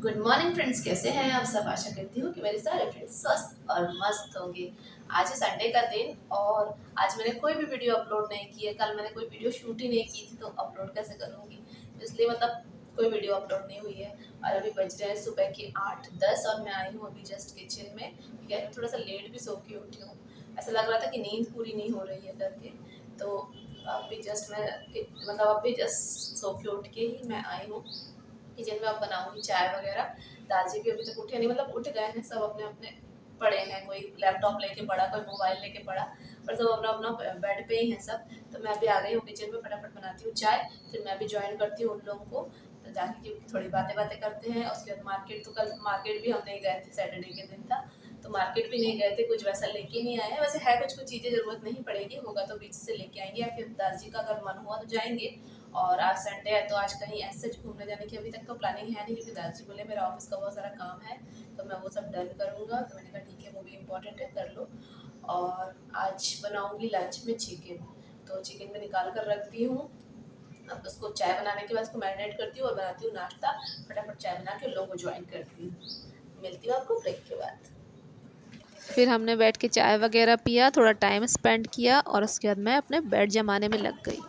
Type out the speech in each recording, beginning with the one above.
Good morning friends, कैसे हैं आप सब। आशा करती हूँ कि मेरे सारे फ्रेंड्स स्वस्थ और मस्त होंगे। आज है संडे का दिन और आज मैंने कोई भी वीडियो अपलोड नहीं की है। कल मैंने कोई वीडियो शूट ही नहीं की थी तो अपलोड कैसे करूँगी, इसलिए कोई वीडियो अपलोड नहीं हुई है। और अभी बज रहे हैं सुबह के 8:10 और मैं आई हूँ अभी जस्ट किचन में, क्योंकि मैं थोड़ा सा लेट भी सो के उठी हूँ। ऐसा लग रहा था कि नींद पूरी नहीं हो रही है करके, तो अभी जस्ट सो के उठ के ही मैं आई हूँ किचन में। अब बनाऊंगी चाय वगैरह। दादी भी अभी तक उठे नहीं, उठ गए हैं सब, अपने अपने पड़े हैं। कोई लैपटॉप लेके पड़ा, कोई मोबाइल लेके पड़ा, पर सब अपना अपना बेड पे ही हैं सब। तो मैं अभी आ गई हूँ किचन में, फटाफट बनाती हूँ चाय, फिर मैं भी ज्वाइन करती हूँ उन लोगों को। तो जाके क्योंकि थोड़ी बातें करते हैं। उसके बाद मार्केट, तो कल मार्केट भी हम नहीं गए थे, सैटरडे के दिन था तो मार्केट भी नहीं गए थे, कुछ वैसा लेके नहीं आए हैं। वैसे है कुछ चीज़ें ज़रूरत नहीं पड़ेगी, होगा तो बीच से लेके आएंगे या फिर दादी का अगर मन हुआ तो जाएंगे। और आज संडे है तो आज कहीं ऐसे घूमने जाने की अभी तक तो प्लानिंग है नहीं, क्योंकि दादाजी बोले मेरा ऑफिस का बहुत सारा काम है तो मैं वो सब डन करूँगा। तो मैंने कहा ठीक है, वो भी इम्पोर्टेंट है, कर लो। और आज बनाऊँगी लंच में चिकन, तो चिकन में निकाल कर रखती हूँ। अब उसको चाय बनाने के बाद उसको मैरिनेट करती हूँ और बनाती हूँ नाश्ता। फटाफट चाय बना के लोगों को ज्वाइन करती हूँ। मिलती हूँ आपको ब्रेक के बाद। फिर हमने बैठ के चाय वगैरह पिया, थोड़ा टाइम स्पेंड किया और उसके बाद मैं अपने बेड जमाने में लग गई।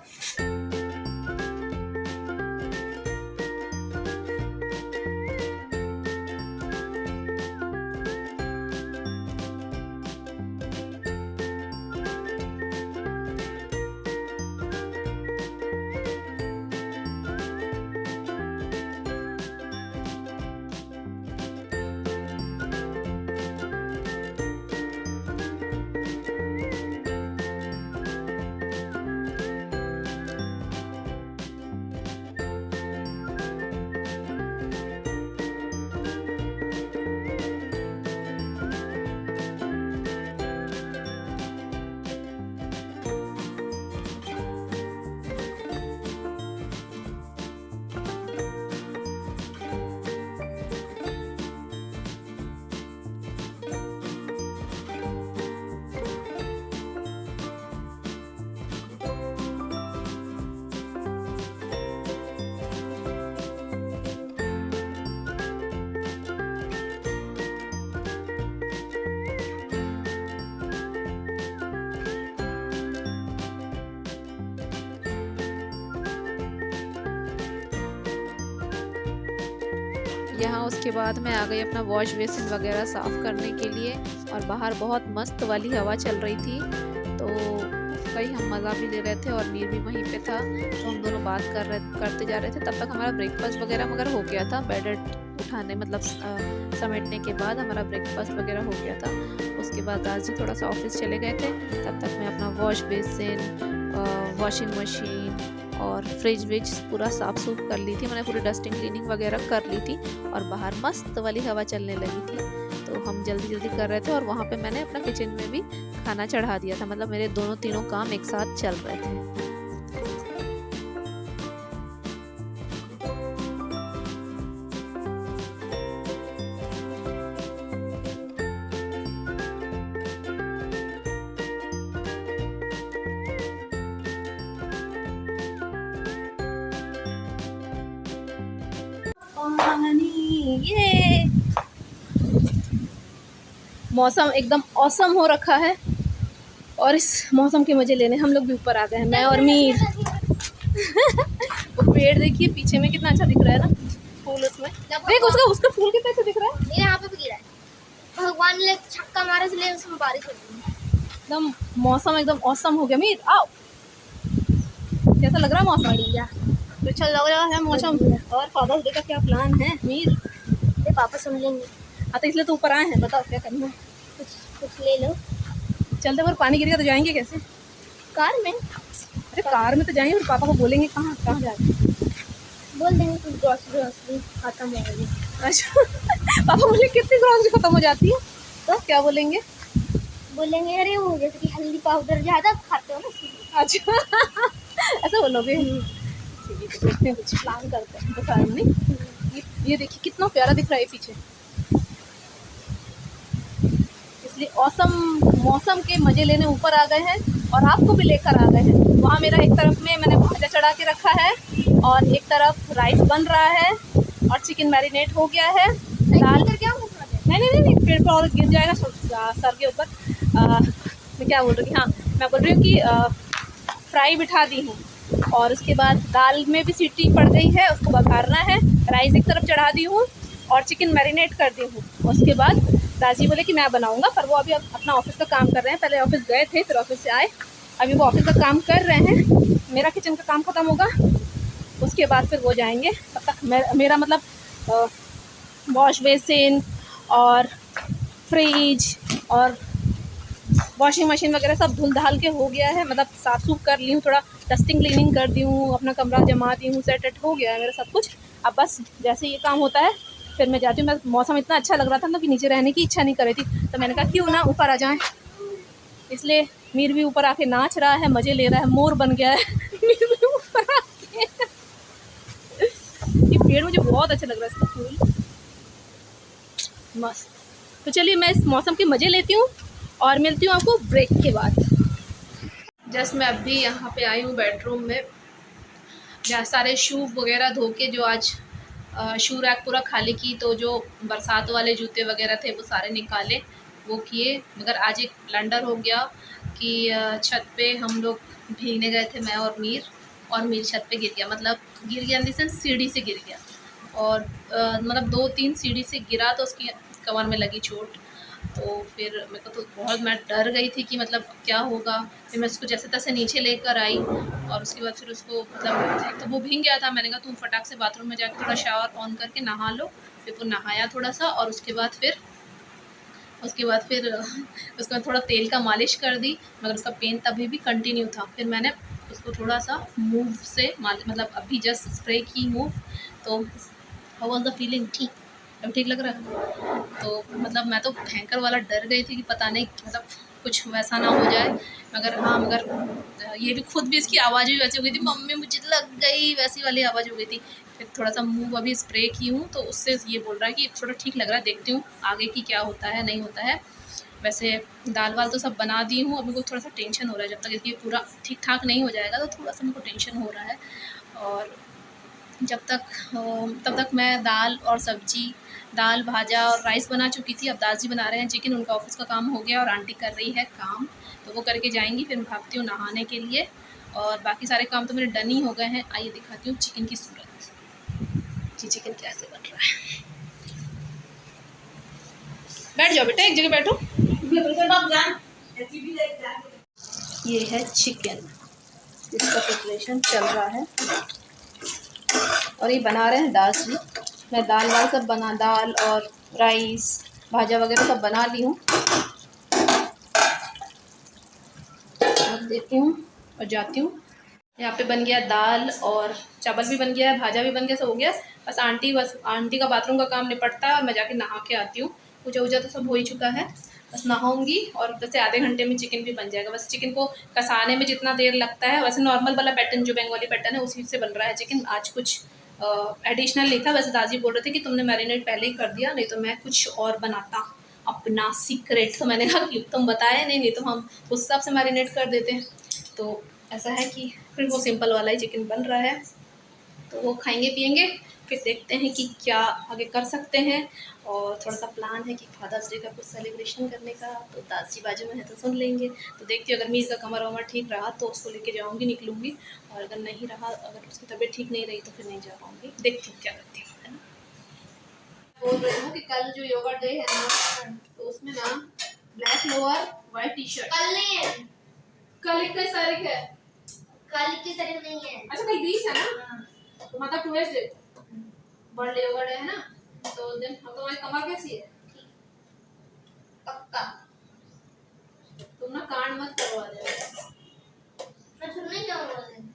यहाँ उसके बाद मैं आ गई अपना वॉश बेसिन वगैरह साफ़ करने के लिए। और बाहर बहुत मस्त वाली हवा चल रही थी, तो कहीं हम मज़ा भी ले रहे थे और मीर भी वहीं पे था। तो हम दोनों बात करते जा रहे थे। तब तक हमारा ब्रेकफास्ट वगैरह मगर हो गया था। बेड उठाने समेटने के बाद हमारा ब्रेकफास्ट वगैरह हो गया था। उसके बाद दादी थोड़ा सा ऑफिस चले गए थे। तब तक मैं अपना वॉश बेसिन, वॉशिंग मशीन और फ्रिज विज पूरा साफ़ सूफ कर ली थी। मैंने पूरी डस्टिंग क्लीनिंग वगैरह कर ली थी और बाहर मस्त वाली हवा चलने लगी थी, तो हम जल्दी जल्दी कर रहे थे। और वहाँ पे मैंने अपना किचन में भी खाना चढ़ा दिया था, मतलब मेरे दोनों तीनों काम एक साथ चल रहे थे। ये मौसम एकदम औसम हो रखा है और इस मौसम के मजे लेने हम लोग भी ऊपर आ गए हैं, मैं और मीर। वो पेड़ देखिए पीछे में कितना अच्छा दिख रहा है ना, फूल उसमें देख, उसका फूल कितना अच्छा दिख रहा है। मेरे यहाँ पे भी गिरा है, भगवान ने छक्का मारा इसलिए उसमें बारिश हो गई। एकदम मौसम एकदम औसम हो गया। मीर आओ, कैसा लग रहा है मौसम? बढ़िया, तो अच्छा लग रहा है मौसम। और फादर्स डे का क्या प्लान है मीर? ये पापा सुन लेंगे। हाँ तो इसलिए तो ऊपर आए हैं, बताओ क्या करना है। कुछ ले लो। चलते पर पानी गिरेगा तो जाएंगे कैसे? कार में। अरे कार में तो जाएंगे, फिर पापा को बोलेंगे कहाँ कहाँ जा रहे हैं। बोल देंगे कुछ ग्रॉसरी खत्म हो गई। अच्छा पापा बोले कितनी ग्रॉसरी खत्म हो जाती है, तो क्या बोलेंगे? बोलेंगे अरे वो जैसे कि हल्दी पाउडर ज़्यादा खाते हो ना। अच्छा ऐसा बोलोगे? देखते हैं, कुछ प्लान करते हैं। बता नहीं, ये देखिए कितना प्यारा दिख रहा है पीछे, इसलिए मौसम के मजे लेने ऊपर आ गए हैं और आपको भी लेकर आ गए हैं। वहाँ मेरा एक तरफ में मैंने भाजा चढ़ा के रखा है और एक तरफ राइस बन रहा है और चिकन मैरिनेट हो गया है। दाल नहीं, पेड़ पर और गिर जाएगा सर के ऊपर। मैं क्या बोल रही हूँ, हाँ मैं बोल रही हूँ कि फ्राई बिठा दी हूँ और उसके बाद दाल में भी सीटी पड़ गई है, उसको बघारना है। राइस एक तरफ चढ़ा दी हूँ और चिकन मैरिनेट कर दी हूँ। उसके बाद दादी बोले कि मैं बनाऊँगा, पर वो अभी अपना ऑफिस का काम कर रहे हैं। पहले ऑफिस गए थे, फिर ऑफिस से आए, अभी वो ऑफिस का काम कर रहे हैं। मेरा किचन का काम ख़त्म होगा, उसके बाद फिर वो जाएंगे। तब तक मेरा मतलब वॉश बेसिन और फ्रिज और वॉशिंग मशीन वगैरह सब धुल धाल के हो गया है। मतलब साफ सूफ कर ली हूँ, थोड़ा डस्टिंग क्लीनिंग कर दी हूँ, अपना कमरा जमा दी हूँ, सेट हो गया है मेरा सब कुछ। अब बस जैसे ये काम होता है फिर मैं जाती हूँ। मैं मौसम इतना अच्छा लग रहा था ना कि नीचे रहने की इच्छा नहीं कर रही थी, तो मैंने कहा क्यों ना ऊपर आ जाएं। इसलिए मीर भी ऊपर आके नाच रहा है, मज़े ले रहा है, मोर बन गया है मीर भी ऊपर आके। ये पेड़ मुझे बहुत अच्छा लग रहा है, इसका फूल मस्त। तो चलिए मैं इस मौसम के मज़े लेती हूँ और मिलती हूँ आपको ब्रेक के बाद। जस्ट मैं अभी यहाँ पे आई हूँ बेडरूम में, जहाँ सारे शू वगैरह धो के, जो आज शू रैक पूरा खाली की, तो जो बरसात वाले जूते वगैरह थे वो सारे निकाले, वो किए। मगर आज एक ब्लंडर हो गया कि छत पे हम लोग भीगने गए थे, मैं और मीर छत पे गिर गया। मतलब गिर गया इन द सेंस सीढ़ी से गिर गया, और मतलब 2-3 सीढ़ी से गिरा तो उसकी कमर में लगी चोट। तो फिर मेरे को तो बहुत, मैं डर गई थी कि मतलब क्या होगा। फिर मैं उसको जैसे तैसे नीचे लेकर आई और उसके बाद फिर उसको मतलब तो वो भीग गया था। मैंने कहा तुम फटाक से बाथरूम में जाकर थोड़ा शावर ऑन करके नहा लो। फिर वो नहाया थोड़ा सा, और उसके बाद फिर उसको थोड़ा तेल का मालिश कर दी, मगर उसका पेन तभी भी कंटिन्यू था। फिर मैंने उसको थोड़ा सा मूव से मतलब अभी जस्ट स्प्रे की मूव। तो हाउ वाज द फीलिंग? ठीक, अब ठीक लग रहा है। तो मतलब मैं तो भयंकर वाला डर गई थी कि पता नहीं मतलब कुछ वैसा ना हो जाए। मगर ये भी खुद भी, इसकी आवाज़ भी वैसी हो गई थी, मम्मी मुझे लग गई, वैसी वाली आवाज़ हो गई थी। फिर थोड़ा सा मुंह अभी स्प्रे की हूँ, तो उससे ये बोल रहा है कि थोड़ा ठीक लग रहा है, देखती हूँ आगे की क्या होता है नहीं होता है। वैसे दाल वाल तो सब बना दी हूँ, अभी को थोड़ा सा टेंशन हो रहा है। जब तक ये पूरा ठीक ठाक नहीं हो जाएगा तो थोड़ा सा मेरे को टेंशन हो रहा है। और जब तक तब तक मैं दाल भाजा और राइस बना चुकी थी। अब दादी बना रहे हैं चिकन, उनका ऑफिस का काम हो गया और आंटी कर रही है काम, तो वो करके जाएंगी। फिर मैं भागती हूँ नहाने के लिए, और बाकी सारे काम तो मेरे डन ही हो गए हैं। आइए दिखाती हूँ चिकन की सूरत जी, चिकन कैसे बन रहा है। बैठ जाओ बेटा, एक जगह बैठो। ये है चिकन, इसका प्रिपरेशन चल रहा है और ये बना रहे हैं दादी। मैं दाल वाल सब दाल और राइस भाजा वगैरह सब बना ली हूँ। अब देती हूँ और जाती हूँ। यहाँ पे बन गया दाल और चावल भी बन गया है, भाजा भी बन गया, सब हो गया। बस आंटी का बाथरूम का काम निपटता है और मैं जाके नहा के आती हूँ। पूजा तो सब हो ही चुका है, बस नहाऊंगी और वैसे आधे घंटे में चिकन भी बन जाएगा। बस चिकन को कसाने में जितना देर लगता है, वैसे नॉर्मल वाला पैटर्न जो बंगाली पैटर्न है उसी से बन रहा है चिकन। आज कुछ एडिशनल नहीं था। वैसे दादी बोल रहे थे कि तुमने मैरिनेट पहले ही कर दिया, नहीं तो मैं कुछ और बनाता अपना सीक्रेट। तो मैंने कहा कि तुम बताए नहीं तो हम उस हिसाब से मैरिनेट कर देते। तो ऐसा है कि फिर वो सिंपल वाला ही चिकन बन रहा है, तो वो खाएंगे पिएंगे, फिर देखते हैं कि क्या आगे कर सकते हैं। और थोड़ा सा प्लान है कि फादर्स डे का कुछ सेलिब्रेशन करने का, तो दादी बाजू में है तो सुन लेंगे। तो देखती हूँ, अगर मीर का कमर वमर ठीक रहा तो उसको लेके जाऊँगी, निकलूँगी। और अगर नहीं रहा, अगर उसकी तबीयत ठीक नहीं रही तो फिर नहीं जा पाऊँगी। देखती हूँ क्या करती हूँ, है ना। बोल रही हूँ कि कल जो योगा डे है ना, तो उसमें ना black lower white T shirt. कल नहीं है, कल 21 तारीख है। कल 21 तारीख नहीं है। अच्छा कल 20 है ना, तो मतलब ट्यूसडे वर्ल्ड योगा डे है ना, तो दिन हम तुम्हारी कमर कैसी है? पक्का तुम ना कांड मत करवा देना। मैं सुनने क्या बोल रही हूँ।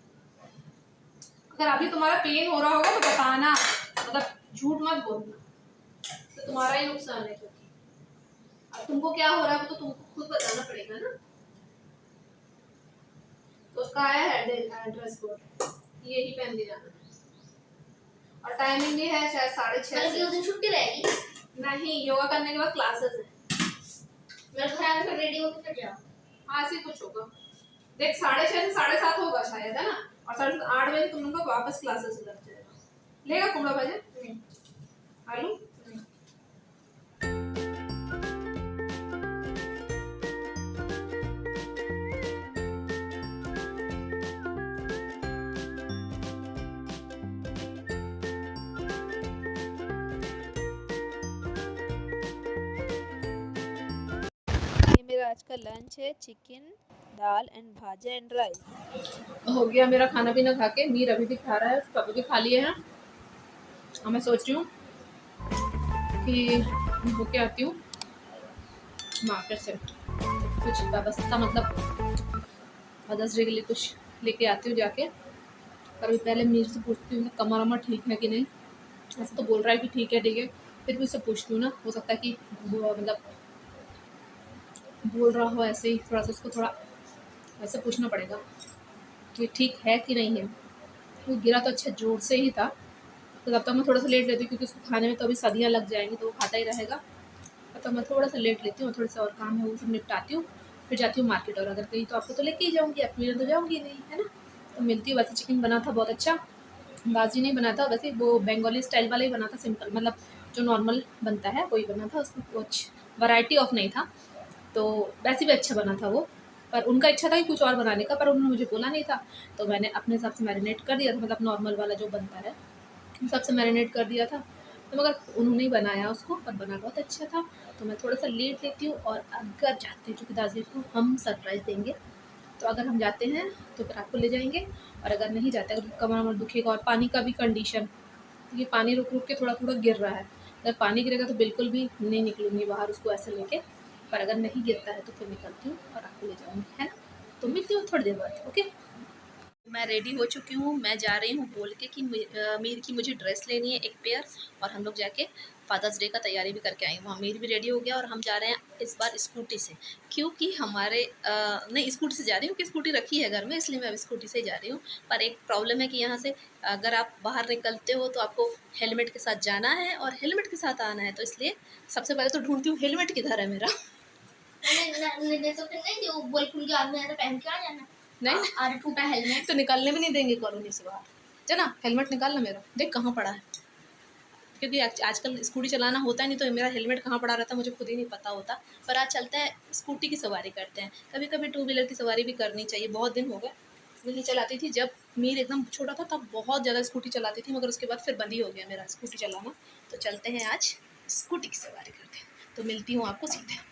अगर अभी तुम्हारा पेन हो रहा होगा तो बताना, मतलब झूठ मत बोलना, तो तुम्हारा ही नुकसान है। क्योंकि अब तुमको क्या हो रहा है वो तो तुमको खुद बताना पड़ेगा ना। तो उसका आया है ड्रेस कोड, यही पहन के जाना। और टाइमिंग भी है शायद 6:30। कल की उस दिन छुट्टी रहेगी? नहीं, योगा करने के बाद क्लासेस है। मेरे ख्याल में रेडी होकर फिर जाओ। हाँ ऐसे कुछ होगा। देख 6:30 से 7:30 होगा शायद, है ना। और 8 बजे तुम लोग का वापस क्लासेस लग जाएगा। लेगा कुमड़ा भाई? नहीं आलू ये मेरा आज का लंच है, chicken, dal and bhaja and rice. हो गया मेरा खाना पीना खा के। मीर अभी भी खा रहा है, पापा भी खा लिए हैं। और मैं सोच रही हूँ कि होके आती हूँ मार्केट से कुछ व्यवस्था, मतलब मदर्स डे के लिए कुछ लेके आती हूँ जाके। पर अभी पहले मीर से पूछती हूँ कमर वमर ठीक है कि नहीं। ऐसे तो बोल रहा है कि ठीक है, फिर भी उससे पूछती हूँ ना, हो सकता है कि वो मतलब बोल रहा हो ऐसे ही, थोड़ा सा उसको थोड़ा वैसे पूछना पड़ेगा कि ठीक है कि नहीं है। वो गिरा तो अच्छा जोर से ही था, तो तब तक मैं थोड़ा सा लेट लेती हूँ क्योंकि उसको खाने में तो अभी सदियाँ लग जाएंगी, तो वो खाता ही रहेगा। तो मैं थोड़ा सा लेट लेती हूँ, थोड़ा सा और काम है वो सब निपटाती हूँ, फिर जाती हूँ मार्केट। और अगर कहीं तो आपको तो लेके ही जाऊँगी, आप मेरे तो जाऊँगी नहीं, है ना। तो मिलती हूँ। वैसे चिकन बना था बहुत अच्छा, बाजी नहीं बना था, वैसे वो बंगाली स्टाइल वाला ही बना था, सिंपल, मतलब जो नॉर्मल बनता है वही बना था, उसमें कुछ वैरायटी ऑफ नहीं था। तो वैसे भी अच्छा बना था वो, पर उनका इच्छा था कि कुछ और बनाने का, पर उन्होंने मुझे बोला नहीं था, तो मैंने अपने हिसाब से मैरिनेट कर दिया था, मतलब नॉर्मल वाला जो बनता है उस हिसाब से मैरिनेट कर दिया था। तो मगर उन्होंने ही बनाया उसको, पर बना बहुत अच्छा था। तो मैं थोड़ा सा लेट लेती हूँ, और अगर जाते हैं क्योंकि दादी को हम सरप्राइज़ देंगे, तो अगर हम जाते हैं तो फिर आपको ले जाएंगे, और अगर नहीं जाते, अगर कमर वमर दुखेगा, और पानी का भी कंडीशन, क्योंकि पानी रुक रुक के थोड़ा थोड़ा गिर रहा है, अगर पानी गिरेगा तो बिल्कुल भी नहीं निकलूँगी बाहर उसको ऐसे लेके, पर अगर नहीं गिरता है तो फिर निकलती हूँ और आपको ले जाऊँगी, है ना। तो मिलती हूँ थोड़ी देर बाद, ओके। मैं रेडी हो चुकी हूँ, मैं जा रही हूँ बोल के कि मीर की मुझे ड्रेस लेनी है एक पेयर, और हम लोग जाके फादर्स डे का तैयारी भी करके आएंगे। वहाँ मीर भी रेडी हो गया, और हम जा रहे हैं इस बार स्कूटी से, क्योंकि हमारे नहीं, स्कूटी से जा रही हूँ कि स्कूटी रखी है घर में, इसलिए मैं अब स्कूटी से ही जा रही हूँ। पर एक प्रॉब्लम है कि यहाँ से अगर आप बाहर निकलते हो तो आपको हेलमेट के साथ जाना है और हेलमेट के साथ आना है, तो इसलिए सबसे पहले तो ढूंढती हूँ हेलमेट किधर है मेरा। नहीं तो फिर नहीं, जो बोल खुल के आदमी ऐसा पहन के आ जाना। नहीं अरे टूटा हेलमेट तो निकलने भी नहीं देंगे कॉलोनी से बाहर। चल ना, हेलमेट निकाल ना मेरा, देख कहाँ पड़ा है, क्योंकि आजकल स्कूटी चलाना होता है नहीं, तो मेरा हेलमेट कहाँ पड़ा रहता है मुझे खुद ही नहीं पता होता। पर आज चलते हैं स्कूटी की सवारी करते हैं, कभी कभी टू व्हीलर की सवारी भी करनी चाहिए। बहुत दिन हो गए, नहीं चलाती थी। जब मीर एकदम छोटा था तब बहुत ज़्यादा स्कूटी चलाती थी, मगर उसके बाद फिर बंद ही हो गया मेरा स्कूटी चलाना। तो चलते हैं आज स्कूटी की सवारी करते हैं, तो मिलती हूँ आपको सीधे।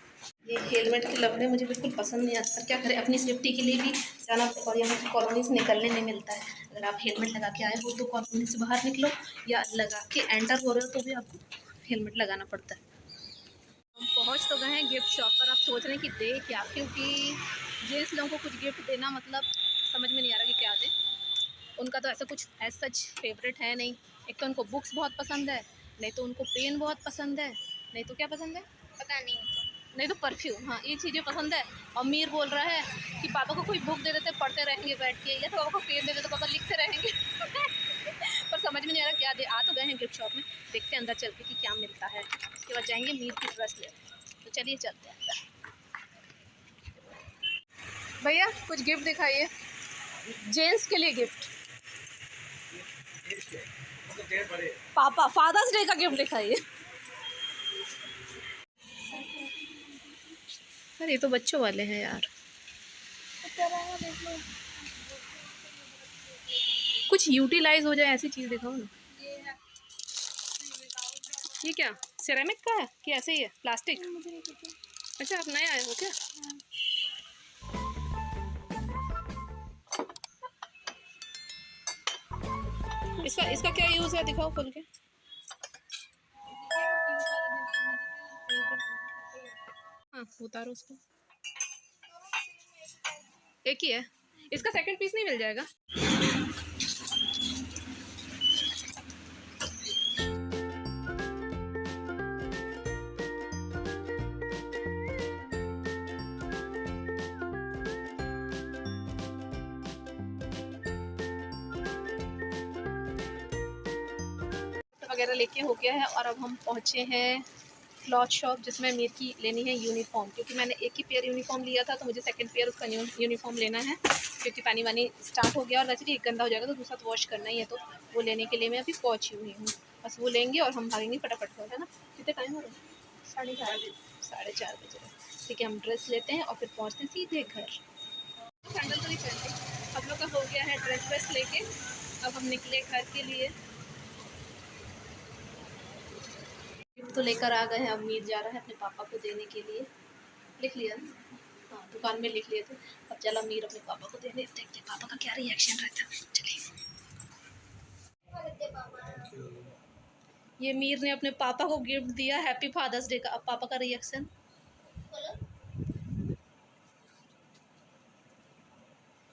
ये हेलमेट के लफड़े मुझे बिल्कुल पसंद नहीं आते, पर क्या करें, अपनी सेफ्टी के लिए भी जाना, और यहाँ से कॉलोनी से निकलने नहीं मिलता है। अगर आप हेलमेट लगा के आए हो तो कॉलोनी से बाहर निकलो, या लगा के एंटर हो रहे हो तो भी आपको हेलमेट लगाना पड़ता है। हम पहुँच तो गए हैं गिफ्ट शॉप पर। आप सोच रहे हैं कि दे क्या, क्योंकि जेंट्स लोगों को कुछ गिफ्ट देना मतलब समझ में नहीं आ रहा कि क्या दे। उनका तो ऐसा कुछ एज सच फेवरेट है नहीं। एक तो उनको बुक्स बहुत पसंद है, नहीं तो उनको पेन बहुत पसंद है, नहीं तो क्या पसंद है पता नहीं। नहीं तो परफ्यूम। हाँ, ये चीज़ें पसंद है। और मीर बोल रहा है कि पापा को कोई बुक दे देते, पढ़ते रहेंगे बैठ के, या तो पापा को पेन दे देते, पापा लिखते रहेंगे। पर समझ में नहीं आ रहा क्या दे। आ तो गए हैं गिफ्ट शॉप में, देखते हैं अंदर चल के कि क्या मिलता है, उसके बाद जाएंगे मीर की ड्रेस ले। तो चलिए चलते हैं। भैया कुछ गिफ्ट दिखाइए, जेंट्स के लिए गिफ्ट। पापा फादर्स डे का गिफ्ट दिखाइए। अरे ये तो बच्चों वाले हैं यार, कुछ यूटिलाइज हो जाए ऐसी चीज़ दिखाओ ना। ये क्या सिरेमिक का है कि ऐसे ही है प्लास्टिक? अच्छा, आप नए आए हो क्या? इसका क्या यूज़ है, दिखाओ खोल के। हाँ, उतारो उसको। एक ही है, इसका सेकंड पीस नहीं मिल जाएगा? वगैरह लेके हो गया है, और अब हम पहुँचे हैं क्लॉथ शॉप, जिसमें मीर की लेनी है यूनिफॉर्म, क्योंकि मैंने एक ही पेयर यूनिफॉर्म लिया था, तो मुझे सेकंड पेयर उसका यूनिफॉर्म लेना है, क्योंकि पानी वानी स्टार्ट हो गया, और वैसे भी एक गंदा हो जाएगा तो दूसरा तो वॉश करना ही है। तो वो लेने के लिए मैं अभी पहुँची हुई हूँ। बस वो लेंगे और हम भागेंगे फटाफट से, है ना? कितने टाइम हो रहा है? 4:30 बज रहे। ठीक है, हम ड्रेस लेते हैं और फिर पहुँचते हैं सीधे घर। सैंडल तो नहीं पहनते, हम लोग का हो गया है ड्रेस व्रेस लेके। अब हम निकले घर के लिए। गिफ्ट तो लेकर आ गए हैं, अब मीर जा रहा है अपने पापा को देने के लिए। लिख लिया? हाँ, दुकान में लिख लिए थे। अब चला मीर अपने पापा को देने, देखते पापा का क्या रिएक्शन रहता है। चलिए। ये मीर ने अपने पापा को गिफ्ट दिया, हैप्पी फादर्स डे का। अब पापा का रिएक्शन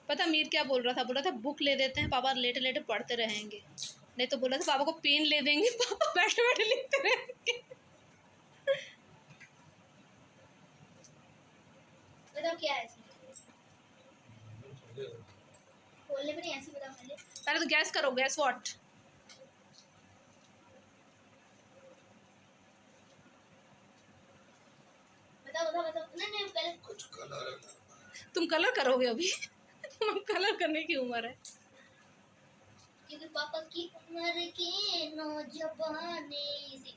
पता मीर क्या बोल रहा था? बोल रहा था बुक ले देते हैं, पापा लेटे लेटे पढ़ते रहेंगे। नहीं तो बोला था पापा को पेन ले देंगे, पापा बैठे बैठे लिखते रहेंगे। बताओ क्या है इसमें? बोलने में नहीं ऐसे बताओ पहले। पहले तो गैस करो, गैस व्हाट? बताओ नहीं पहले कुछ कलर। तुम कलर करोगे अभी? तुम कलर करने की उम्र है। क्योंकि पापा की उम्र के नौजवानी से।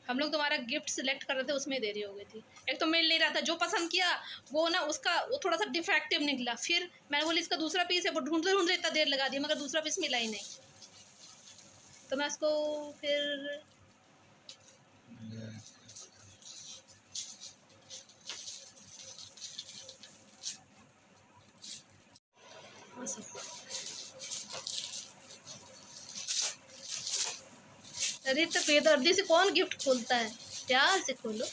हम लोग तुम्हारा गिफ्ट सिलेक्ट कर रहे थे, उसमें देरी हो गई थी। एक तो मिल नहीं रहा था, जो पसंद किया वो ना उसका वो थोड़ा सा डिफेक्टिव निकला। फिर मैंने बोली इसका दूसरा पीस है, वो ढूंढते ढूंढते इतना देर लगा दिया, मगर दूसरा पीस मिला ही नहीं। तो मैं उसको फिर अरे तो बेदर्दी से कौन गिफ्ट खोलता है? प्यार से खोलो।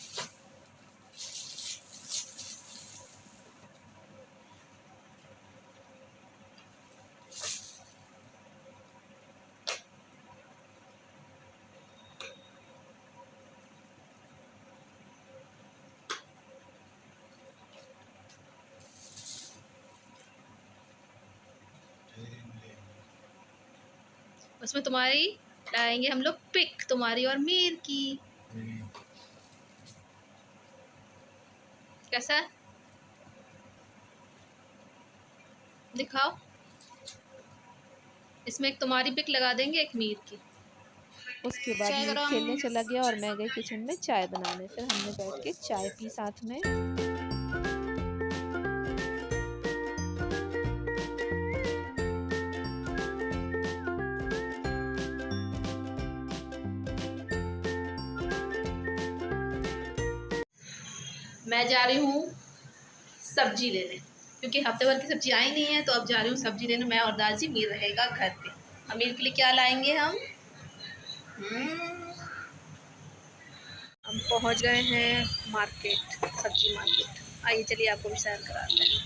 उसमें तुम्हारी लाएंगे हम लोग पिक, तुम्हारी और मीर की। कैसा दिखाओ? इसमें एक तुम्हारी पिक लगा देंगे, एक मीर की। उसके बाद मीर खेलने चला गया और मैं गई किचन में चाय बनाने। फिर हमने बैठ के चाय पी साथ में। मैं जा रही हूँ सब्जी लेने, क्योंकि हफ्ते भर की सब्जी आई नहीं है, तो अब जा रही हूँ सब्जी लेने। मैं और दादी, मीर रहेगा घर पे। अमीर के लिए क्या लाएंगे हम? हम पहुँच गए हैं मार्केट, सब्जी मार्केट। आइए चलिए आपको भी सैर कराते हैं।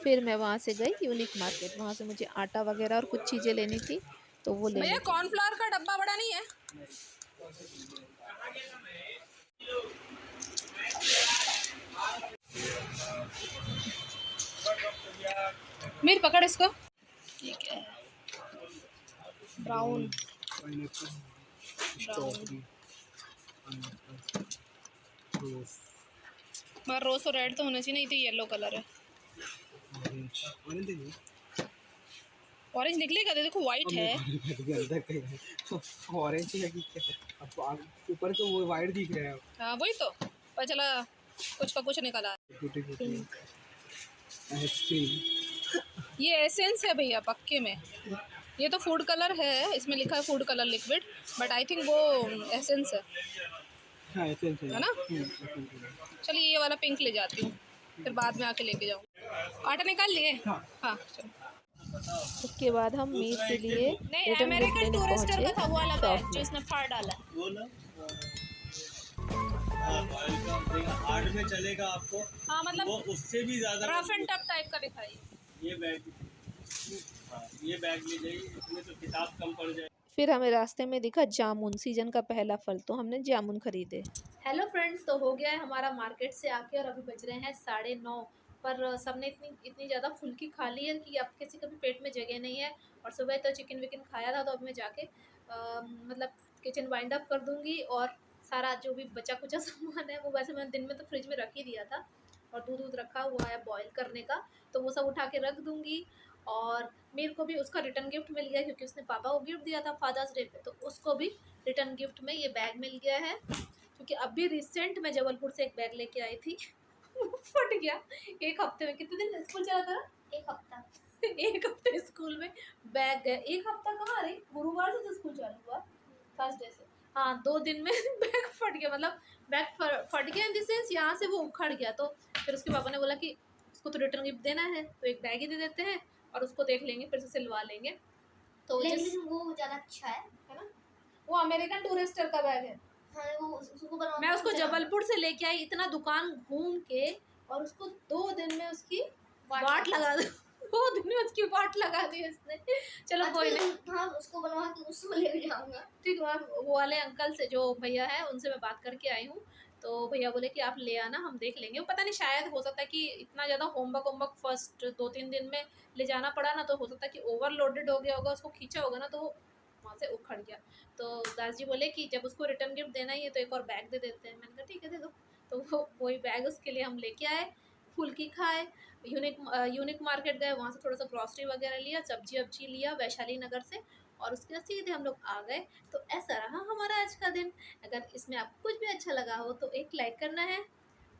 फिर मैं वहाँ से गई यूनिक मार्केट। वहाँ से मुझे आटा वगैरह और कुछ चीज़ें लेनी थी, तो वो ले। भैया कॉर्नफ्लावर का डब्बा बड़ा नहीं है? मीर पकड़ इसको। ठीक है, ब्राउन मगर रोज तो रेड तो होना चाहिए, नहीं तो येलो कलर है। ऑरेंज निकलेगा? देखो वाइट है। ऑरेंज है कि क्या? ऊपर तो वो वाइट दिख रहा है। हाँ वही तो, पर चला कुछ का कुछ निकला। ये एसेंस है भैया पक्के में। ये तो फूड कलर है, इसमें लिखा है food colour liquid, but I think वो एसेंस है। हाँ, एसेंस है ना? चलिए ये वाला पिंक ले जाती हूँ, फिर बाद में आके लेके जाऊँ। आटा निकाल लिए? हाँ चलो। उसके बाद हम मीर के लिए रिटर्न गिफ्ट लेने पहुँचे शॉप में। जिसने फाड़ डाला हार्ड में चलेगा आपको। हाँ मतलब वो उससे भी ज़्यादा रफ एंड टफ टाइप का दिखाइए। ये बैग हाँ, ये बैग ले जाइए, इसमें तो किताब कम पड़ जाए। फिर हमें रास्ते में दिखा जामुन, सीजन का पहला फल, तो हमने जामुन खरीदे। हेलो फ्रेंड्स, तो हो गया है हमारा मार्केट से आके और अभी बज रहे हैं 9:30। पर सबने इतनी इतनी ज़्यादा फुल्की खा ली है कि अब किसी का भी पेट में जगह नहीं है। और सुबह तो चिकन विकन खाया था, तो अब मैं जाके मतलब किचन वाइंड अप कर दूँगी। और सारा जो भी बचा कुचा सामान है वो वैसे मैंने दिन में तो फ्रिज में रख ही दिया था, और दूध दूध रखा हुआ है बॉईल करने का, तो वो सब उठा के रख दूँगी। और मेरे को भी उसका रिटर्न गिफ्ट मिल गया, क्योंकि उसने पापा को गिफ्ट दिया था फादर्स डे पे, तो उसको भी रिटर्न गिफ्ट में ये बैग मिल गया है। क्योंकि अभी रिसेंट मैं जबलपुर से एक बैग लेके आई थी वो फट गया। एक हफ्ते में कितने दिन स्कूल चला था? एक हफ्ता। एक हफ्ते स्कूल में बैग गए। एक हफ्ता कहाँ रही, गुरुवार से तो स्कूल चालू हुआ, थर्सडे से। हाँ, 2 दिन में बैग फट गया। मतलब बैग फट गया इन द सेंस यहाँ से वो उखड़ गया। तो फिर उसके पापा ने बोला कि उसको तो रिटर्न गिफ्ट देना है, तो एक बैग ही दे देते हैं और उसको देख लेंगे, फिर से सिलवा लेंगे। तो लेकिन वो ज़्यादा अच्छा है ना, वो अमेरिकन टूरिस्टर का बैग है। हाँ, वो उसको बनवा मैं उसको जबलपुर से लेके आई, इतना दुकान घूम के, और उसको 2 दिन में उसकी वाट लगा दी। 2 दिन में उसकी वाट लगा दी उसने। चलो कोई नहीं, हाँ, उसको बनवा के उसको ले जाऊंगा। ठीक है। वो वाले अंकल से, जो भैया है, उनसे मैं बात करके आई हूँ। तो भैया बोले कि आप ले आना, हम देख लेंगे। वो पता नहीं, शायद हो सकता है कि इतना ज़्यादा होमवर्क फर्स्ट 2-3 दिन में ले जाना पड़ा ना, तो हो सकता है कि ओवरलोडेड हो गया होगा, उसको खींचा होगा ना, तो वो वहाँ से उखड़ गया। तो दास जी बोले कि जब उसको रिटर्न गिफ्ट देना ही है तो एक और बैग दे देते हैं। मैंने कहा ठीक है, दे दो। तो वो वही बैग उसके लिए हम लेके आए, फुल्की खाए, यूनिक मार्केट गए, वहाँ से थोड़ा सा ग्रॉसरी वगैरह लिया, सब्जी वब्जी लिया वैशाली नगर से, और उसके बाद सीधे हम लोग आ गए। तो ऐसा रहा हमारा आज का दिन। अगर इसमें आपको कुछ भी अच्छा लगा हो तो एक लाइक करना है,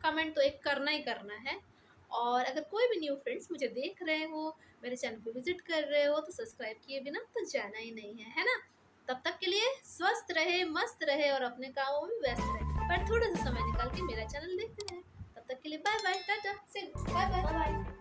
कमेंट तो एक करना ही करना है। और अगर कोई भी न्यू फ्रेंड्स मुझे देख रहे हो, मेरे चैनल पे विजिट कर रहे हो, तो सब्सक्राइब किए बिना तो जाना ही नहीं है ना। तब तक के लिए स्वस्थ रहे, मस्त रहे और अपने कामों में व्यस्त रहे, पर थोड़ा सा समय निकाल के मेरा चैनल देखते रहे। तब तक के लिए बाय बाय, टाटा, से बाय बाय।